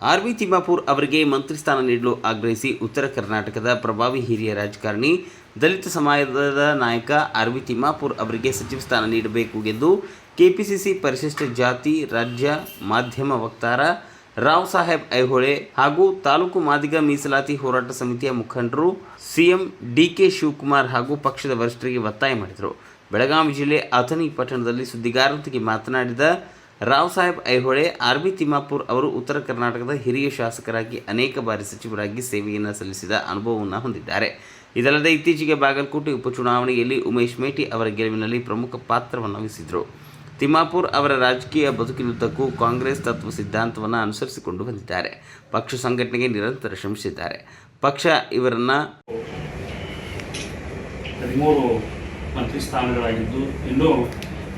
ಆರ್.ವಿ. ತಿಮ್ಮಾಪುರ್ ಅವರಿಗೆ ಮಂತ್ರಿ ಸ್ಥಾನ ನೀಡಲು ಆಗ್ರಹಿಸಿ ಉತ್ತರ ಕರ್ನಾಟಕದ ಪ್ರಭಾವಿ ಹಿರಿಯ ರಾಜಕಾರಣಿ, ದಲಿತ ಸಮಾಜದ ನಾಯಕ ಆರ್.ವಿ. ತಿಮ್ಮಾಪುರ್ ಅವರಿಗೆ ಸಚಿವ ಸ್ಥಾನ ನೀಡಬೇಕು ಎಂದು ಕೆಪಿಸಿಸಿ ಪರಿಶಿಷ್ಟ ಜಾತಿ ರಾಜ್ಯ ಮಾಧ್ಯಮ ವಕ್ತಾರ ರಾವ್ ಸಾಹೇಬ್ ಐಹೊಳೆ ಹಾಗೂ ತಾಲೂಕು ಮಾದಿಗ ಮೀಸಲಾತಿ ಹೋರಾಟ ಸಮಿತಿಯ ಮುಖಂಡರು ಸಿಎಂ ಡಿ.ಕೆ. ಶಿವಕುಮಾರ್ ಹಾಗೂ ಪಕ್ಷದ ವರಿಷ್ಠರಿಗೆ ಒತ್ತಾಯ ಮಾಡಿದರು. ಬೆಳಗಾವಿ ಜಿಲ್ಲೆ ಅಥಣಿ ಪಟ್ಟಣದಲ್ಲಿ ಸುದ್ದಿಗಾರರೊಂದಿಗೆ ಮಾತನಾಡಿದ ರಾವ್ ಸಾಹೇಬ್ ಐಹೊಳೆ, ಆರ್.ವಿ. ತಿಮ್ಮಾಪುರ್ ಅವರು ಉತ್ತರ ಕರ್ನಾಟಕದ ಹಿರಿಯ ಶಾಸಕರಾಗಿ ಅನೇಕ ಬಾರಿ ಸಚಿವರಾಗಿ ಸೇವೆಯನ್ನು ಸಲ್ಲಿಸಿದ ಅನುಭವವನ್ನು ಹೊಂದಿದ್ದಾರೆ. ಇದಲ್ಲದೆ ಇತ್ತೀಚೆಗೆ ಬಾಗಲಕೋಟೆ ಉಪಚುನಾವಣೆಯಲ್ಲಿ ಉಮೇಶ್ ಮೇಟಿ ಅವರ ಗೆಲುವಿನಲ್ಲಿ ಪ್ರಮುಖ ಪಾತ್ರವನ್ನು ವಹಿಸಿದರು. ತಿಮ್ಮಾಪುರ್ ಅವರ ರಾಜಕೀಯ ಬದುಕಿನುದ್ದಕ್ಕೂ ಕಾಂಗ್ರೆಸ್ ತತ್ವ ಸಿದ್ಧಾಂತವನ್ನು ಅನುಸರಿಸಿಕೊಂಡು ಬಂದಿದ್ದಾರೆ. ಪಕ್ಷ ಸಂಘಟನೆಗೆ ನಿರಂತರ ಶ್ರಮಿಸಿದ್ದಾರೆ. ಪಕ್ಷ ಇವರನ್ನು 13 ಮಂತ್ರಿ ಸ್ಥಾನಗಳಾಗಿದ್ದು, ಇನ್ನೂ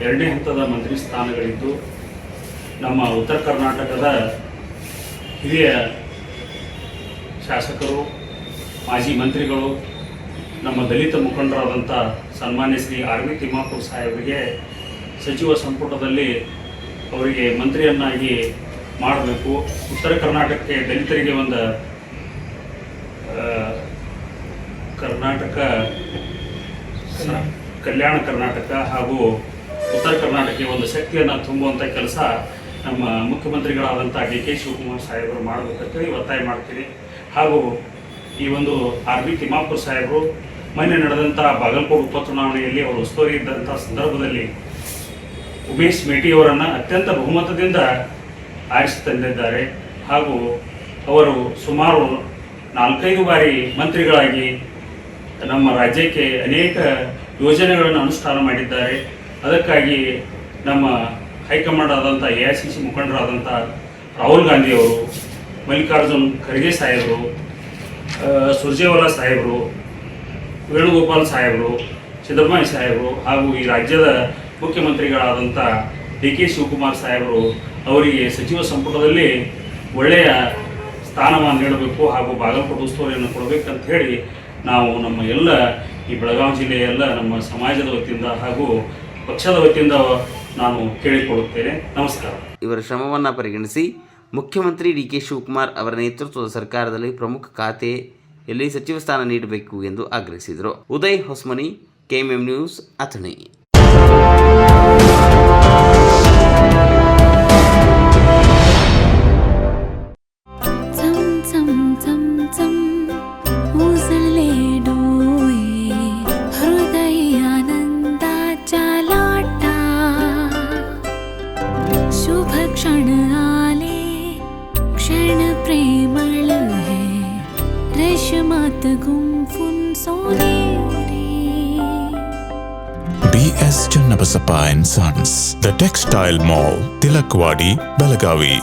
2ನೇ ಹಂತದ ಮಂತ್ರಿ ಸ್ಥಾನಗಳಿದ್ದು, ನಮ್ಮ ಉತ್ತರ ಕರ್ನಾಟಕದ ಹಿರಿಯ ಶಾಸಕರು, ಮಾಜಿ ಮಂತ್ರಿಗಳು, ನಮ್ಮ ದಲಿತ ಮುಖಂಡರಾದಂಥ ಸನ್ಮಾನ್ಯ ಶ್ರೀ ಆರ್.ವಿ. ತಿಮ್ಮಾಪುರ್ ಸಾಹೇಬರಿಗೆ ಸಚಿವ ಸಂಪುಟದಲ್ಲಿ ಅವರಿಗೆ ಮಂತ್ರಿಯನ್ನಾಗಿ ಮಾಡಬೇಕು. ಉತ್ತರ ಕರ್ನಾಟಕಕ್ಕೆ ದಲಿತರಿಗೆ ಒಂದು ಕಲ್ಯಾಣ ಕರ್ನಾಟಕ ಹಾಗೂ ಉತ್ತರ ಕರ್ನಾಟಕಕ್ಕೆ ಒಂದು ಶಕ್ತಿಯನ್ನು ತುಂಬುವಂಥ ಕೆಲಸ ನಮ್ಮ ಮುಖ್ಯಮಂತ್ರಿಗಳಾದಂಥ ಡಿ.ಕೆ. ಶಿವಕುಮಾರ್ ಸಾಹೇಬರು ಮಾಡಬೇಕಂತೇಳಿ ಒತ್ತಾಯ ಮಾಡ್ತೀವಿ. ಹಾಗೂ ಈ ಒಂದು ಆರ್.ವಿ. ತಿಮ್ಮಾಪುರ್ ಸಾಹೇಬರು ಮೊನ್ನೆ ನಡೆದಂಥ ಬಾಗಲಕೋಟೆ ಉಪಚುನಾವಣೆಯಲ್ಲಿ ಅವರು ಉಸ್ತುವಾರಿ ಇದ್ದಂಥ ಸಂದರ್ಭದಲ್ಲಿ ಉಮೇಶ್ ಮೇಟಿಯವರನ್ನು ಅತ್ಯಂತ ಬಹುಮತದಿಂದ ಆರಿಸಿ ತಂದಿದ್ದಾರೆ. ಹಾಗೂ ಅವರು ಸುಮಾರು 4-5 ಬಾರಿ ಮಂತ್ರಿಗಳಾಗಿ ನಮ್ಮ ರಾಜ್ಯಕ್ಕೆ ಅನೇಕ ಯೋಜನೆಗಳನ್ನು ಅನುಷ್ಠಾನ ಮಾಡಿದ್ದಾರೆ. ಅದಕ್ಕಾಗಿ ನಮ್ಮ ಹೈಕಮಾಂಡ್ ಆದಂಥ AICC ಮುಖಂಡರಾದಂಥ ರಾಹುಲ್ ಗಾಂಧಿಯವರು, ಮಲ್ಲಿಕಾರ್ಜುನ್ ಖರ್ಗೆ ಸಾಹೇಬರು, ಸುರ್ಜೇವಾಲಾ ಸಾಹೇಬರು, ವೇಣುಗೋಪಾಲ್ ಸಾಹೇಬರು, ಸಿದ್ದರಾಮಯ್ಯ ಸಾಹೇಬರು ಹಾಗೂ ಈ ರಾಜ್ಯದ ಮುಖ್ಯಮಂತ್ರಿಗಳಾದಂಥ ಡಿ.ಕೆ. ಶಿವಕುಮಾರ್ ಸಾಹೇಬರು ಅವರಿಗೆ ಸಚಿವ ಸಂಪುಟದಲ್ಲಿ ಒಳ್ಳೆಯ ಸ್ಥಾನಮಾನ ನೀಡಬೇಕು ಹಾಗೂ ಬಾಗಲಕೋಟೆ ಉಸ್ತುವಾರಿಯನ್ನು ಕೊಡಬೇಕಂತ ಹೇಳಿ ನಾವು ನಮ್ಮ ಎಲ್ಲ ಈ ಬೆಳಗಾವಿ ಜಿಲ್ಲೆಯ ಎಲ್ಲ ನಮ್ಮ ಸಮಾಜದ ವತಿಯಿಂದ ಹಾಗೂ ಪಕ್ಷದ ವತಿಯಿಂದ ನಾನು ಕೇಳಿಕೊಳ್ಳುತ್ತೇನೆ. ನಮಸ್ಕಾರ. ಇವರ ಶ್ರಮವನ್ನು ಪರಿಗಣಿಸಿ ಮುಖ್ಯಮಂತ್ರಿ ಡಿ.ಕೆ. ಶಿವಕುಮಾರ್ ಅವರ ನೇತೃತ್ವದ ಸರ್ಕಾರದಲ್ಲಿ ಪ್ರಮುಖ ಖಾತೆಯಲ್ಲಿ ಸಚಿವ ಸ್ಥಾನ ನೀಡಬೇಕು ಎಂದು ಆಗ್ರಹಿಸಿದರು. Uday Hosmani, KMM news, Athani. शुभ क्षण आले, क्षण प्रेमळ है, रेशमात गुंफून सोनेरी. BS Channabasappa and Sons, The Textile Mall, Tilakvadi, Belagavi.